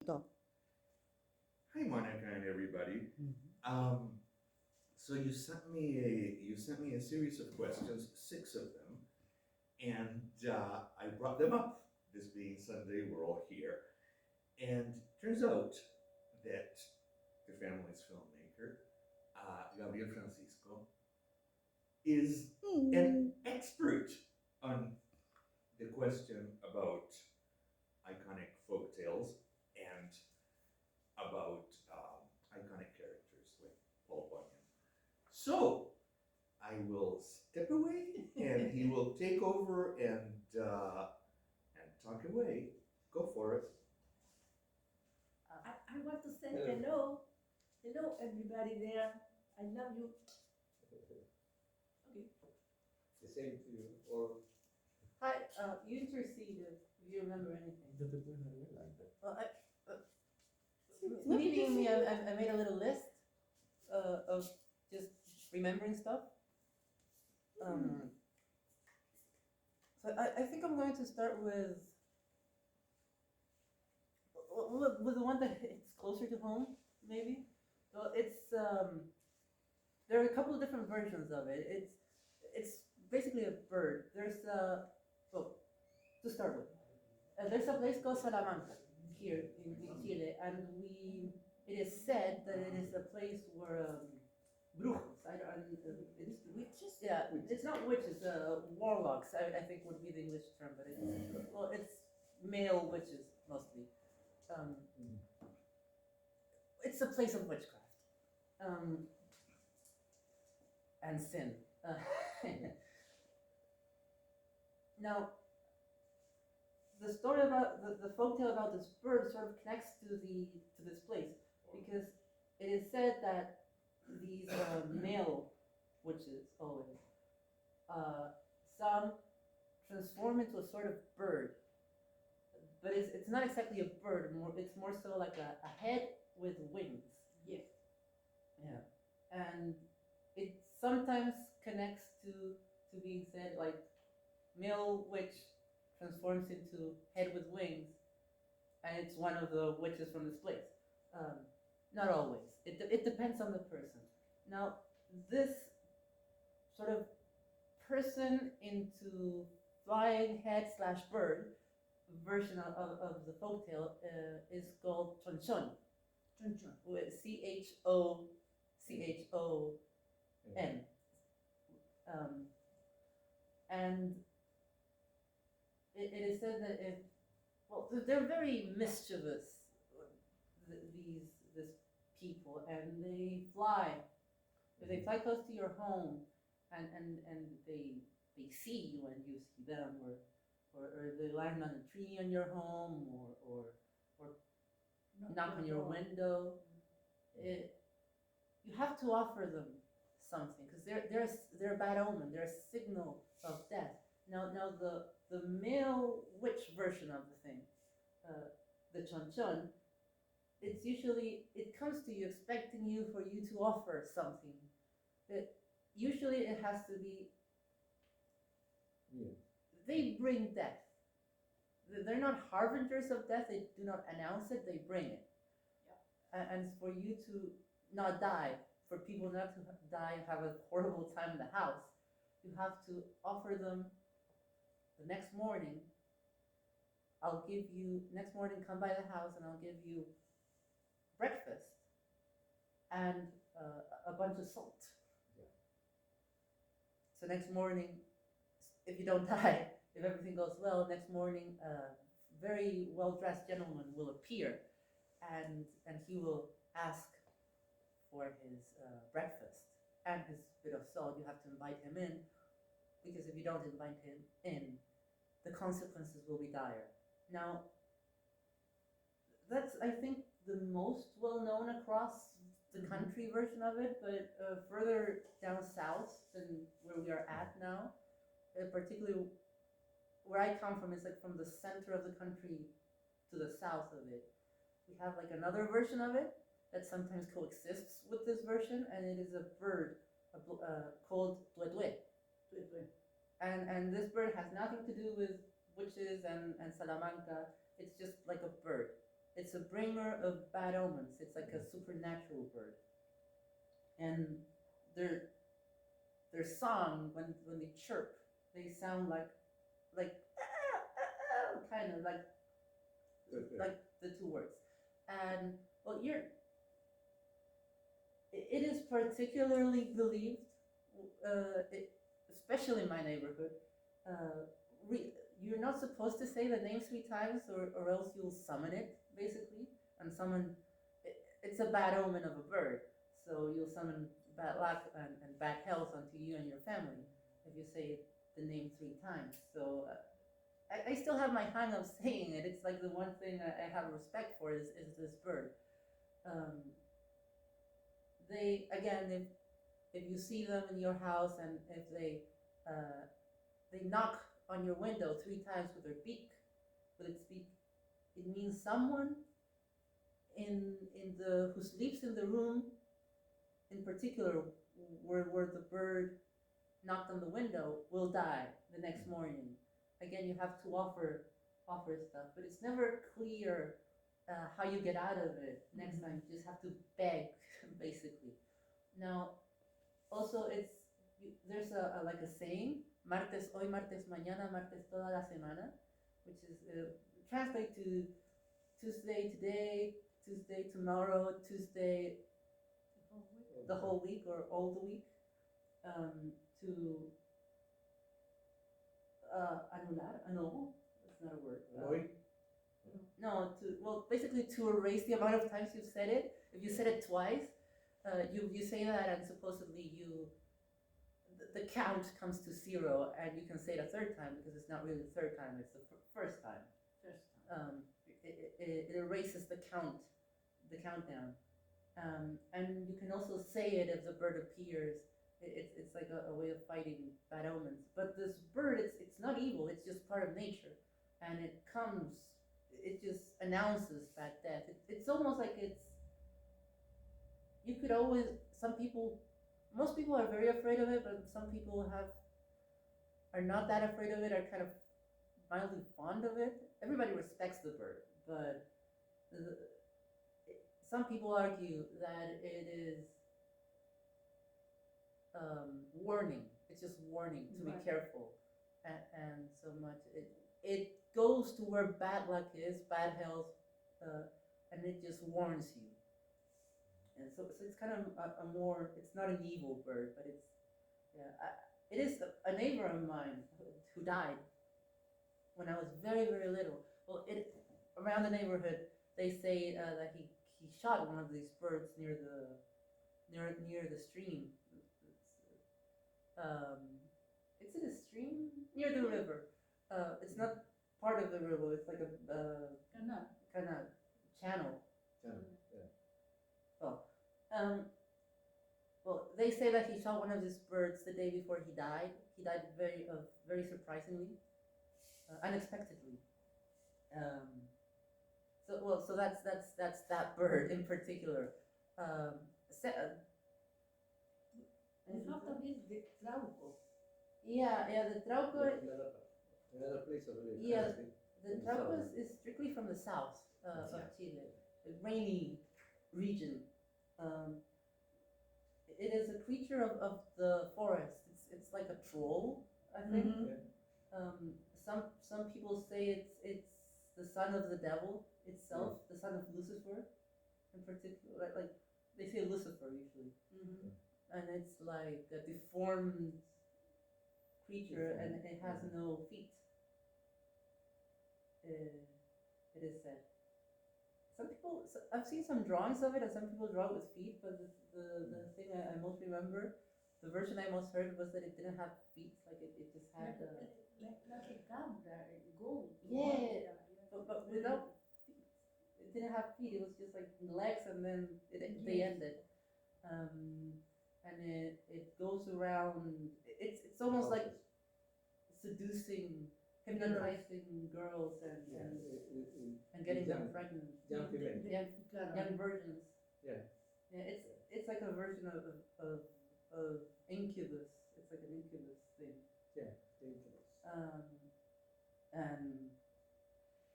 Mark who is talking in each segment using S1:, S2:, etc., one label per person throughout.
S1: Stop.
S2: Hi, Monica and everybody. So you sent me a series of questions, six of them, and I brought them up. This being Sunday, we're all here, and turns out that the family's filmmaker, Gabriel Francisco, is an expert on the question about iconic folk tales and about iconic characters like Paul Bunyan. So I will step away, and he will take over and talk away. Go for it.
S3: I want to say hello. Hello, everybody there. I love you. Okay.
S4: The same to you, or
S1: Hi, you intercede if you remember anything. Well, meeting me, I made a little list of just remembering stuff. Um, so I think I'm going to start with the one that hits closer to home, maybe. Well, there are a couple of different versions of it. It's basically a bird. Well, to start with, there's a place called Salamanca here in Chile, and it is said that it is a place where brujos, it's
S3: Witches?
S1: yeah, it's not witches, warlocks, I think would be the English term, but it's male witches mostly. Um, it's a place of witchcraft um, and sin. Now, the story about the folktale about this bird sort of connects to this place because it is said that these male witches always some transform into a sort of bird, but it's not exactly a bird. It's more so like a head with wings.
S3: Yes.
S1: Yeah, and it sometimes connects to being said like male witch transforms into head with wings, and it's one of the witches from this place. Um, Not always. It depends on the person. Now, this sort of person into flying head slash bird version of the folktale is called chonchon,
S3: Chun chun.
S1: with Chon. Um, and it is said that if, well, they're very mischievous, this people, and they fly. If they fly close to your home, and they see you and you see them, or they land on a tree on your home, or knock on your window, you have to offer them something because they're a bad omen. They're a signal of death. Now the male witch version of the thing, the chonchon, it comes to you expecting you for you to offer something. Usually it has to be,
S4: yeah.
S1: they bring death. They're not harbingers of death. They do not announce it. They bring it. And for you to not die, for people not to die and have a horrible time in the house, you have to offer them the next morning. Next morning, come by the house and I'll give you breakfast and a bunch of salt.
S4: Yeah.
S1: So next morning, if you don't die, if everything goes well, next morning, a very well-dressed gentleman will appear, and he will ask for his breakfast and his bit of salt. You have to invite him in, because if you don't invite him in, the consequences will be dire. Now, that's, I think, the most well-known across the country version of it, but further down south than where we are at now, particularly where I come from, is like from the center of the country to the south of it. We have like another version of it that sometimes coexists with this version, and it is a bird called tuetue. And this bird has nothing to do with witches and Salamanca. It's just like a bird. it's a bringer of bad omens. It's like a supernatural bird, and their song when they chirp, they sound like kind of like the two words. And well, it is particularly believed, especially in my neighborhood. Uh, you're not supposed to say the name 3 times, or else you'll summon it, basically. And it's a bad omen of a bird, so you'll summon bad luck and bad health onto you and your family if you say the name 3 times. So I still have my hang of saying it. It's like the one thing I have respect for is this bird. They, again, if you see them in your house, and if they knock on your window 3 times with its beak, it means someone who sleeps in the room, in particular, where the bird knocked on the window, will die the next morning. Again, you have to offer stuff, but it's never clear how you get out of it next time. You just have to beg, basically. Now, also, there's like a saying, martes hoy, martes mañana, martes toda la semana, which is translate to Tuesday today, Tuesday tomorrow, Tuesday the whole week or all the week, to annul, that's not a word. No, basically to erase the amount of times you've said it. If you said it twice, you say that, and supposedly the count comes to 0, and you can say it a third time, because it's not really the third time, it's the first time. It erases the countdown. And you can also say it if the bird appears. It's like a way of fighting bad omens. But this bird, it's not evil, it's just part of nature. And it just announces bad death. It's almost like you could always, most people are very afraid of it, but some people are not that afraid of it, are kind of mildly fond of it. Everybody respects the bird, but some people argue that it is warning. It's just warning to be careful, and so much it goes to where bad luck is, bad health, and it just warns you. And so it's kind of it's not an evil bird, but it is a neighbor of mine who died when I was very, very little. Well, around the neighborhood, they say that he shot one of these birds near the stream. It's in a stream near the river. It's not part of the river. It's like a channel. Well, they say that he shot one of these birds the day before he died. He died very surprisingly, unexpectedly. So that's that bird in particular.
S3: And half of it is the trauco.
S1: The trauco.
S4: Another place of it.
S1: Yeah, the trauco is strictly from the south of Chile, a rainy region. It is a creature of the forest. It's like a troll, I think. Some people say it's the son of the devil itself, the son of Lucifer, in particular. Like they say Lucifer usually, and it's like a deformed creature, and it has no feet. It is said. I've seen some drawings of it, and some people draw it with feet, but the thing I most remember, the version I most heard, was that it didn't have feet, like it just had
S3: like a cabra, goat.
S1: Yeah, but without feet. It didn't have feet, it was just like legs, and then they ended. And it goes around, it's almost like hypnotizing girls and getting them pregnant.
S4: Young women.
S1: Young virgins.
S4: Yeah.
S1: It's like a version of incubus. It's like an incubus thing.
S4: Yeah, incubus.
S1: And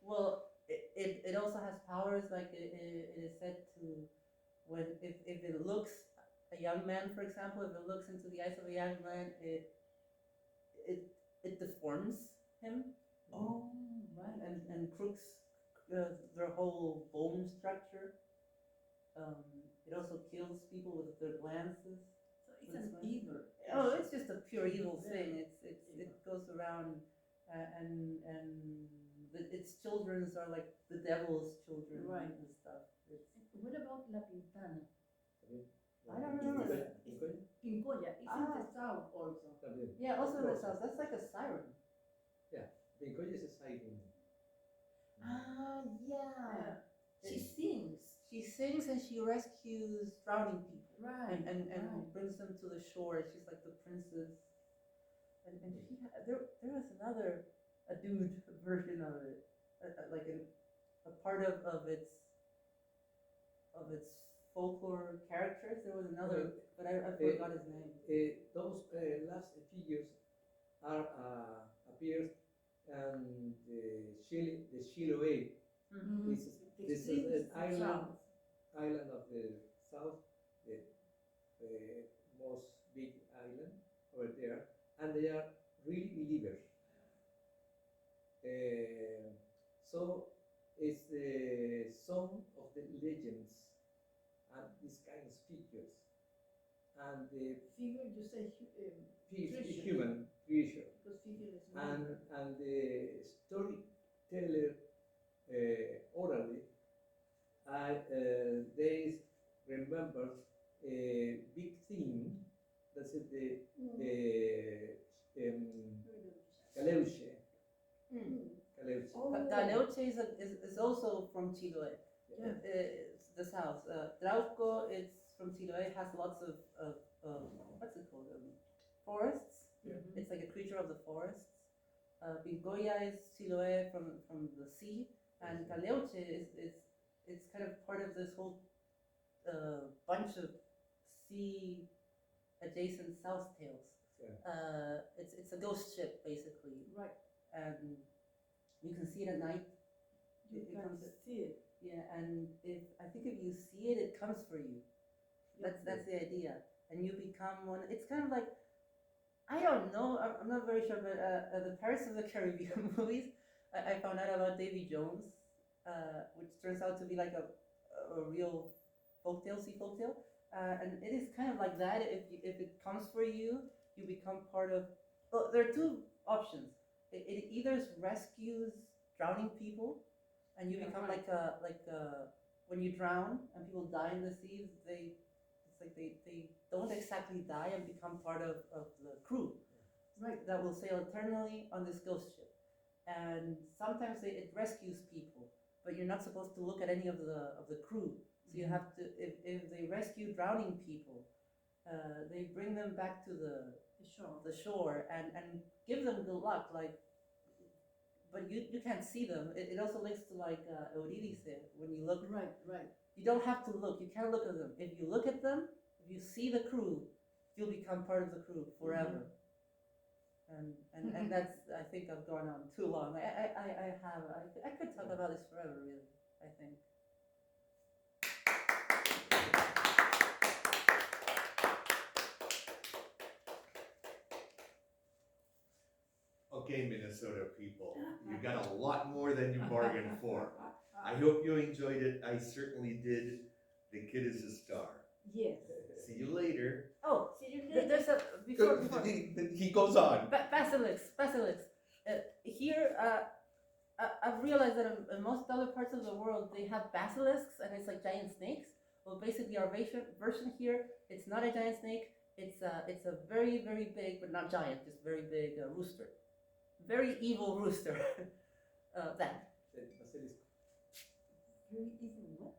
S1: well, it also has powers. Like it is said to, when if it looks a young man, for example, if it looks into the eyes of a young man, it it deforms him
S3: Oh, right.
S1: and crooks their whole bone structure. It also kills people with their glances.
S3: So it's an evil.
S1: Oh, it's just a pure evil
S3: Very
S1: thing. It
S3: evil.
S1: goes around, and its childrens are like the devil's children,
S3: Right.
S1: and stuff.
S3: What about La Pintana?
S1: I don't remember
S3: It's-
S1: that.
S3: it's Pincoya. It's in the south also.
S4: También.
S1: Yeah, also in the
S4: Close.
S1: south. That's like a siren.
S4: Pincoya is a siren.
S1: Ah, yeah.
S3: She sings.
S1: She sings and she rescues drowning people.
S3: Right.
S1: And
S3: right.
S1: brings them to the shore. She's like the princess. And she there was another a dude version of it, like a part of its folklore characters. There was another, but I forgot his name.
S4: Those last figures are appears and the Chiloé
S1: Mm-hmm.
S4: is
S3: The
S4: this is
S3: extreme
S4: an island
S3: south.
S4: island of the south, the most big island over there, and they are really believers. So it's the song of the legends and these kinds of figures, and the
S3: Figure, you say creature.
S4: human creature,
S3: Because figure is
S4: and
S3: number.
S4: and the storyteller orally, they remember a big theme. That's it, the Caleuche. Caleuche.
S3: Oh.
S1: Galeoche is also from Chiloé.
S3: Yeah.
S1: It's the south. Trauco, it's from Chiloé, has lots of what's it called? Forests.
S4: Yeah.
S1: It's like a creature of the forests. Pingoya is Chiloé from the sea, and Galeoche is it's kind of part of this whole bunch of sea adjacent south tales.
S4: Yeah.
S1: It's a ghost ship basically,
S3: Right.
S1: and you can see it at night.
S3: You
S1: It
S3: can
S1: comes.
S3: see it.
S1: Yeah, and I think if you see it, it comes for you. That's the idea, and you become one. It's kind of like, I don't know. I'm not very sure, but the Pirates of the Caribbean movies, I found out about Davy Jones, which turns out to be like a real folktale, and it is kind of like that. If it comes for you, you become part of. Well, there are two options. It either rescues drowning people, and you
S3: Yeah,
S1: become
S3: right.
S1: like when you drown and people die in the sea, it's like they don't exactly die and become part of the crew,
S3: Right.
S1: that will sail eternally on this ghost ship. And sometimes it rescues people, but you're not supposed to look at any of the crew. So you have to, if they rescue drowning people, they bring them back to the shore and give them good luck, like, but you can't see them. It also links to like Eurydice, when you look,
S3: Right. Right.
S1: you don't have to look, you can't look at them. If you look at them, if you see the crew, you'll become part of the crew forever. And that's, I think I've gone on too long. I could talk about this forever, really, I think.
S2: Okay, Minnesota people, you got a lot more than you bargained for. I hope you enjoyed it. I certainly did. The kid is a star.
S3: Yes.
S2: See you later.
S1: Oh,
S3: See you later.
S1: there's a, before,
S2: He goes on.
S1: Basilisk. Here, I've realized that in most other parts of the world, they have basilisks, and it's like giant snakes. Well, basically, our version here, it's not a giant snake. It's a very, very big, but not giant, just very big rooster. Very evil rooster. That.
S4: Basilisk.
S3: Very easy. What?